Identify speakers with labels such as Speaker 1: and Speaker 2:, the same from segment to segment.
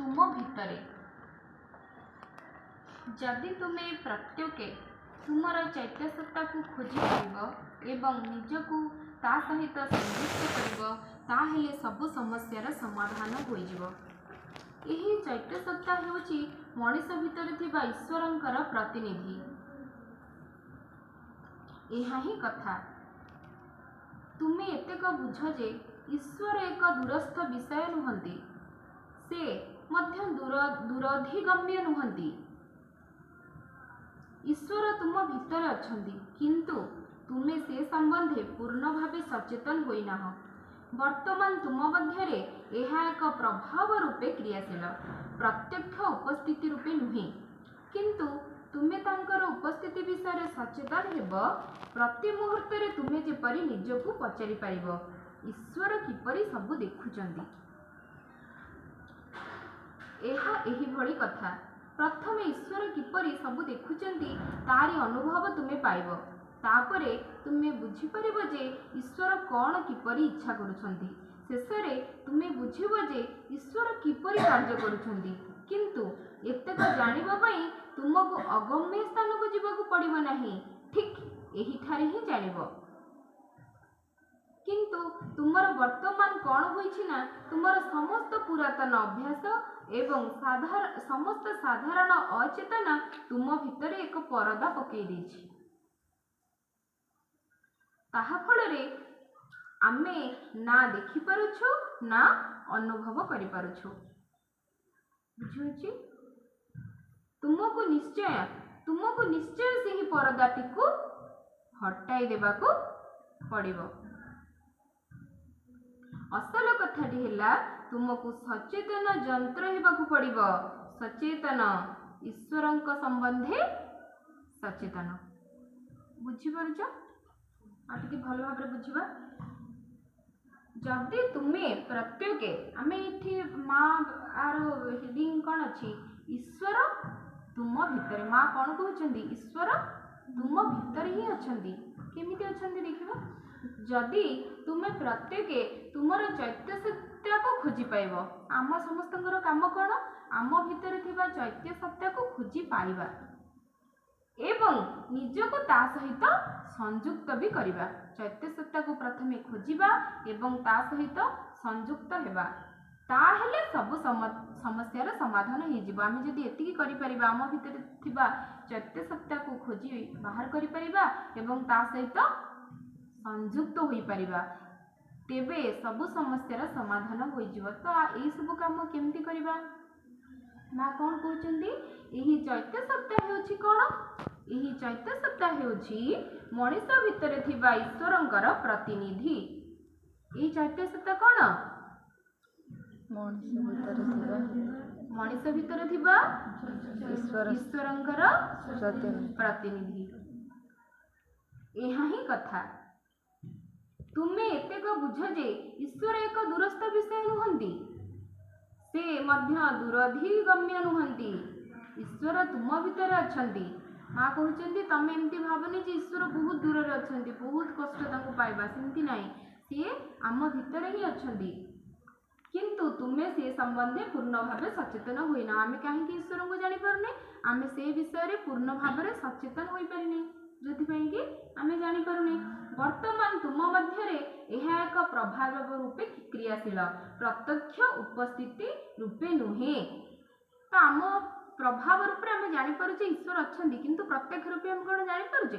Speaker 1: तुम भितरे जदि तुम्हें प्रत्येक तुमर चैत्य सत्ता को खोजी पार एवं निजकू ता सहित संयुक्त कर सब समस्यार समाधान हो। यही चैत्य सत्ता हेउची मनीष भितर थिबा ईश्वरंकर प्रतिनिधि। यह ही कथा तुम्हें एतेक बुझ जे ईश्वर एक दूरस्थ विषय नुहंती, से मध्य दूरधिगम्य नुहंती। ईश्वर तुम भितर अछंती किंतु तुम्हें से संबंधे पूर्ण भावे सचेतन होइना। वर्तमान तुम मध्यरे यह एक प्रभाव रूपे क्रियाशील प्रत्यक्ष उपस्थिति रूपे नुहे, किंतु तुम्हें तांकर उपस्थिति विषय सचेतन हेब। प्रति मुहूर्त तुम्हें जेपरी निजकू पचारि पारिब ईश्वर किपरि सब देखुचंती। एही भली कथा प्रथमे ईश्वर किपरि सब देखुचंती तारी अनुभव तुम्हें पाइब। तापरे तुम्हें बुझी पारिब जे ईश्वर कौन किपरि इच्छा करुछंती। शेषरे तुम्हें बुझिब जे ईश्वर किपरि कार्य करुछंती। किंतु एतेक जानिबा पई तुमको अगम्य स्थान को जीवाकू पड़िब नाही, ठीक एही ठारे ही जानिब। किंतु तुमर वर्तमान कौन होइछि ना, तुमर समस्त पुरातन अभ्यास एवं समस्त साधारण अचेतना तुम भितर एक परदा पकई देछि। ताहा फलरे आमे ना देखि पारुछु ना अनुभव करि पारुछु। बुझुछि तुमको निश्चय से ही परदाटी को हटाई देबाको पड़िबो। असल कथाटी हेला तुमको सचेतन जंत्र हेबाकू पड़िबो। सचेतन ईश्वरंक संबंधे सचेतन। बुझी पारुछ? आटिके भल भाबरे बुझिबा। जदि तुम्हें प्रत्येक आमे इठी माँ आर हेडिंग कौन अच्छी ईश्वर तुम भितर। माँ कौन कहते ईश्वर तुम भितर ही अच्छी। केमिति अच्छी देखिबा। जदि तुम्हें प्रत्येक तुमर चैत्य सत्या को खोजी पाइब। आम समस्तଙ୍କର काम कौन आम भितर थिबा चैत्य सत्या को खोजी पाइबा एवं निजको ता सहित संयुक्त भी करिबा। चैत्य सत्ता को प्रथमे खोजिबा एवं ता सहित संयुक्त हेबा, ताहेले सब समस्यार समाधान हो जिवो। आमे जदि एतिकी करि परिबा आम भितर थिबा चैत्य सत्ता को खोजी बाहर करि परिबा एवं ता सहित संयुक्त होई परिबा, तेबे सब समस्यार समाधान हो जिवो। तो एई सब काम केमती करिबा? माँ कौन कहते यही चैत्य सत्ता हेउछि कौन? यही चैत्य सत्ता हेउछि मनीष भितर थिबा ईश्वरंकर प्रतिनिधि। यही चैत्य सत्ता कौन? मनीष भितर थिबा ईश्वरंकर प्रतिनिधि। यह ही कथा तुम्हें एतेक बुझ जे ईश्वर एक दूरस्थ विषय नुहंती, से मध्य दूरधिगम्य नुहंती। ईश्वर तुम भितर अछंती। माँ कहते तमें एमती भावनी जे ईश्वर बहुत दूर रे अछंती, बहुत कष्ट तांको पाइबा, सेमती नाही। सी आम भितर ही अछंती, किंतु तुम्हें से संबंधे पूर्ण भाव सचेतन होइना। आमे कहीं ईश्वर को जानि पारुने, आमे से विषय पूर्ण भाव सचेतन होई पारिने, जोथिपई कि आमे जानि पारुने। वर्तमान तुम मध्यरे यह एक प्रभाव रूपे क्रियाशील प्रत्यक्ष उपस्थिति रूपे नुहे। तो आम प्रभाव रूपे आमे जानि पारुचे ईश्वर अछंती, किंतु प्रत्यक्ष रूपे हम कोन जानि पारुचे?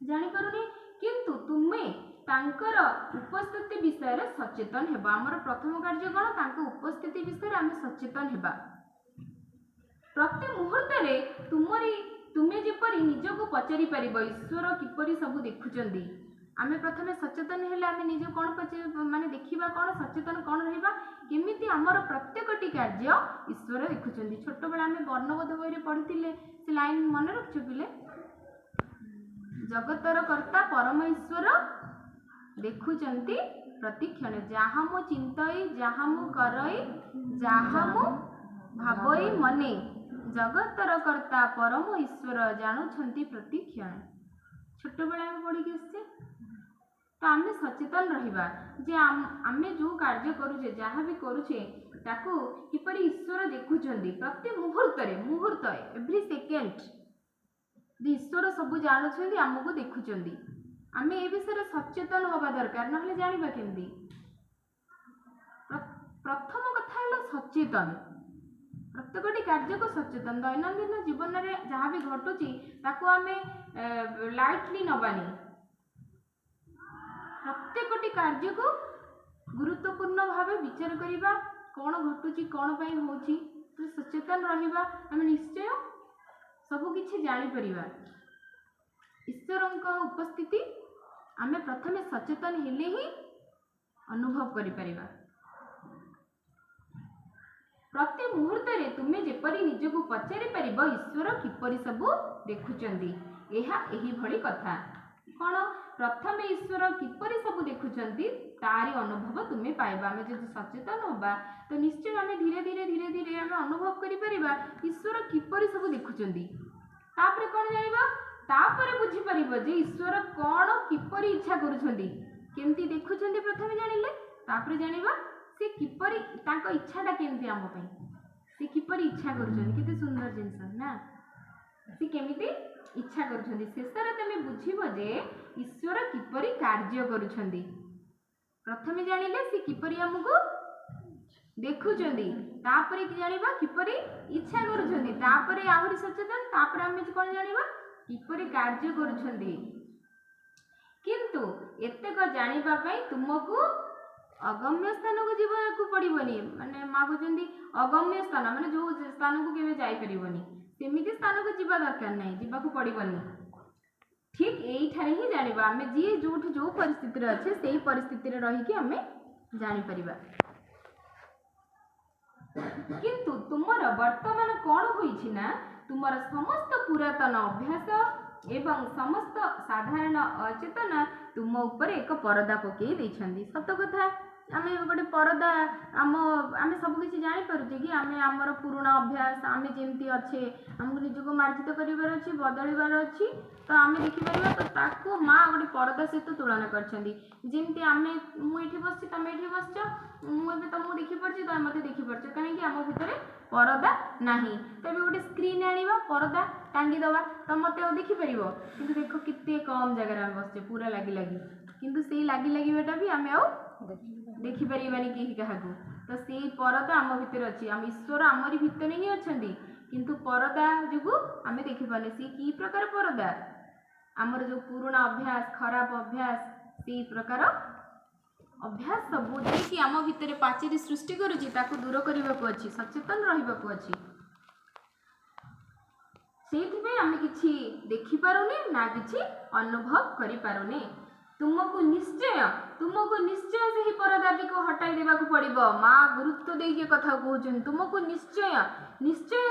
Speaker 1: जानि पारुने। किंतु तुम्हें तांकर उपस्थिति विषय सचेतन हेबा। हमर प्रथम कार्य कोन? तांको उपस्थिति विषय आमे सचेतन हेबा। प्रति मुहूर्त रे तुम्हें जेपरी निजको पचारि पारिब ईश्वर किपरि सब देखुचंदी। आमे प्रथमे सचेतन हेले आमे निज कोन माने देखिबा, कोन सचेतन कोन रहिबा, केमिति हमर प्रत्येकटी कार्य ईश्वर देखुचंदी। छोट बेला आमे वर्णबोध बही रे पढिथिले से लाइन मन रखछु पिले। जगतर कर्ता परम ईश्वर देखुचंती प्रतिक्षण। जहाँ मु चिंतई जहाँ मु करई जहाँ मु भाबई मने, जगतर कर्ता परम ईश्वर जानुछंती प्रतिक्षण। छोट बेला आमे पढ़ी आछे। तो आमे सचेतन रहिबा जे आमे जो कार्य करूचे जहाँ भी करूचे ताकू किपरि ईश्वर देखुचंदी प्रति मुहूर्त एवरी सेकेंड ईश्वर सब जानुचंदी आमको देखुचंदी आमे ए विषय सचेतन होबा दरकार नहले जानिबा केमदी प्रथम कथा है सचेतन प्रत्येकटी कार्य को सचेतन दैनंदिन जीवन में जहाँ भी घटुची ताकू आमे लाइटली नबानी प्रत्येकटी कार्य को गुरुत्वपूर्ण भाव विचार करिबा कौन घटुची कौन पई होची तो सचेतन रहिबा आमे निश्चय सब किछि जानि परिबा ईश्वरंक उपस्थिति आमे प्रथमे सचेतन हेले ही अनुभव करि परिबा प्रति मुहूर्त रे तुमे जेपरि निजको पचारि परिबो ईश्वर किपरि सब देखुचंदी एहा एही भली कथा कोन प्रथमे ईश्वर किपरि सब देखुचंदी तारी अनुभव तुमे पाइबा आमे जदि सचेतन होबा तो निश्चय आमे धीरे धीरे आमे अनुभव करि परिबा ईश्वर किपरि सब देखुचंदी तापरे कोन जानिबा तापरे बुझी परिबो जे ईश्वर कोन किपरि इच्छा करूचंदी केमती देखुचंदी प्रथमे जानिले तापरे जानिबा से किपरि तांको इच्छाटा केमती आम पई से किपरि इच्छा करूचंदी केते सुंदर जिंस ना से केमिति इच्छा करूचंदी शेषरे तमे बुझिबो जे ईश्वर किपरि कार्य करूचंदी प्रथमे जानिले से किपरि हमको देखुचंदी तापरे कि जानिबा किपरि इच्छा करूचंदी तापरे आहुरी सचेतन तापरे हम कोन जानिबा किपरि कार्य करूचंदी किंतु एतेक जानिबा पई तुमको अगम्य स्थान को जीवा पड़ोनी माने माँ कहते अगम्य स्थान माने जो स्थान को केवे जाई परिबनी सेमिति स्थान को जीवा दरकार नहीं जीवा को पड़ोनी ठीक यही ठारे ही जानिबा आमे जी जोठ जो परिस्थिति रे अच्छे सेही परिस्थिति रे रही कि आमे जानि परिबा किंतु तुमर वर्तमान कोन होईछि ना तुमर समस्त पुरातन अभ्यास एवं समस्त साधारण अचेतना तुम ऊपर एक परदा पकई देछंदी सत कथा आमे गोटे परदा आमे सब किछि जानि परछे कि आमे हमर पुराना अभ्यास आमे जेमती अच्छे हमको निजको मार्जित करिवार अछि बदलिवार अछि तो आमे देखि परिबा तो ताको मां गोटे परदा सहित तुलना करछंदी जेमती आमे मु एठी बसछि तमे एठी बसछ मु एबे तमको देखि परछि तमे मते देखि परछ काहे कि हम भितरे परदा नाही तबे गोटे स्क्रीन आनिबा परदा टांगी दबा तो मते देखि परिबो किंतु देखो किते कम जगह रे बसछे पूरा लागी लागी किंतु सेही लागी लागी बेटा भी आमे आ देखि परिबानी केही काहाकू तो सेही परदा आम भितर अछि आम ईश्वर आमरी भितर ही अछंदी किंतु परदा जुगु आमे देखि पाने सी की प्रकार परदा आमर जो पुराना अभ्यास खराब अभ्यास सेही प्रकार अभ्यास सब देखि आम भितर पाचेरी सृष्टि करूची ताकू दूर करबा को अछि सचेतन रहबा को अछि सेहि में आमे किछि देखि पारुनी ना किछि अनुभव करि पारुनी तुमको निश्चय से ही परदाटी को हटाई देबा को पड़िबो मां गुरुत्व देई के कथा कहउछन तुमको निश्चय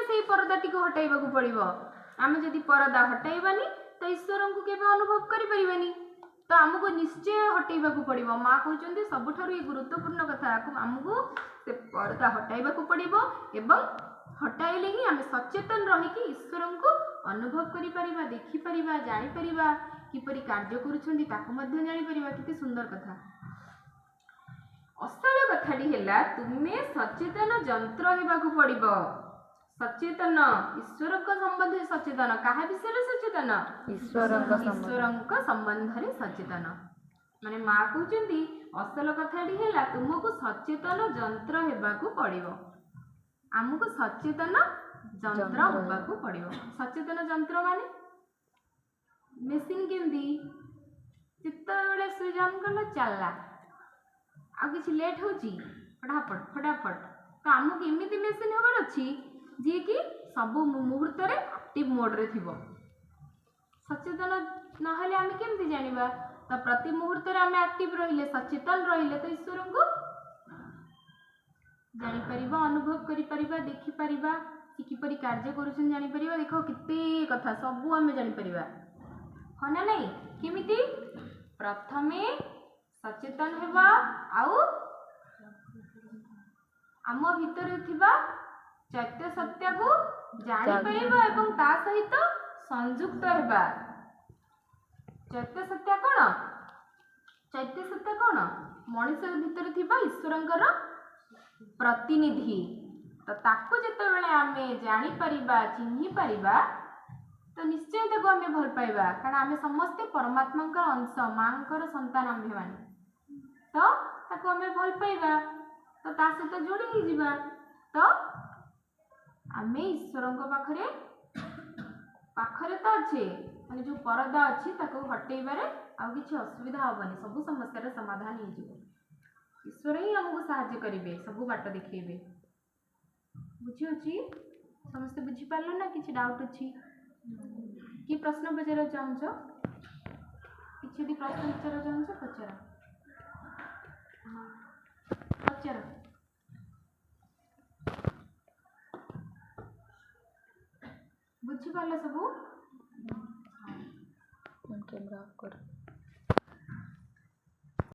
Speaker 1: से ही परदाटी को हटाइबा को पड़िबो आमे जदी परदा हटाइबानी तो ईश्वर को केबे अनुभव करि परिबानी तो हमको निश्चय हटाइबा को पड़िबो मां कहउछन सबठारु ये गुरुत्वपूर्ण कथा हमको से परदा हटाइबा को पड़िबो एवं हटाइले ही आमे सचेतन रही कि ईश्वर को अनुभव करि परिबा देखि परिबा जानि परिबा किपरि कार्य करूछंदी ताको मध्य जानि परिबा किते सुंदर कथा असल कथाटी हैला तुमे सचेतन जंत्र हेबा को पड़िबो सचेतन ईश्वर को संबंध सचेतन काहा विषय सचेतन ईश्वर को संबंध रे सचेतन माने मां कहउछंदी असल कथाटी हैला तुमको सचेतन जंत्र हेबा को पड़िबो हमको सचेतन जंत्र होबा को पड़िबो सचेतन जंत्र माने मेसिन केमदी चित्त बेले स्विच ऑन करला चलला आ किछि लेट होची फटाफट तो हमको एमिति मेसिन होबार अछि जे कि सब मुहूर्त रे एक्टिव मोड रे थिबो सचेतन नहले आमे केमति जानिबा तो प्रति मुहूर्त रे आमे एक्टिव रहिले सचेतन रहिले तो ईश्वर को जानि परिबा अनुभव करि परिबा देखि परिबा कि किपरि कार्य करूछन जानि परिबा देखो किते कथा सब आमे जानि परिबा हना नहीं केमिति प्रथमे सचेतन हेबा आउ आम भितर थिबा चैत्य सत्य को जानि परिबा एवं ता सहित संयुक्त हेबा चैत्य सत्य कोन मनुष्य भितर थिबा ईश्वरंकर प्रतिनिधि तो ताकू जितेबाला आम जापरिबा चिन्ही पारिबा तो निश्चय ताको आम भल पाइबा कारण आम समस्ते परमात्मा अंश माँ संतान आम्भे माने तो ताको आम भल पाइबा तो ता सहित जोड़ी ही जिबा तो आम ईश्वर पाखरे पाखरे तो अच्छे माने जो परदा अच्छी ताको हटेबारे आउ किछि असुविधा हबनी सब समस्या समाधान हो जिवो ईश्वर ही हमको साहाय्य करेंगे सब बाट देखिए बुझी अच्छी समस्ते बुझी पार्ल ना किसी डाउट अच्छी कि प्रश्न पचार चाहूच कि प्रश्न पचार चाहूच पचार पचार बुझी पार्ल सब कैमरा ऑफ कर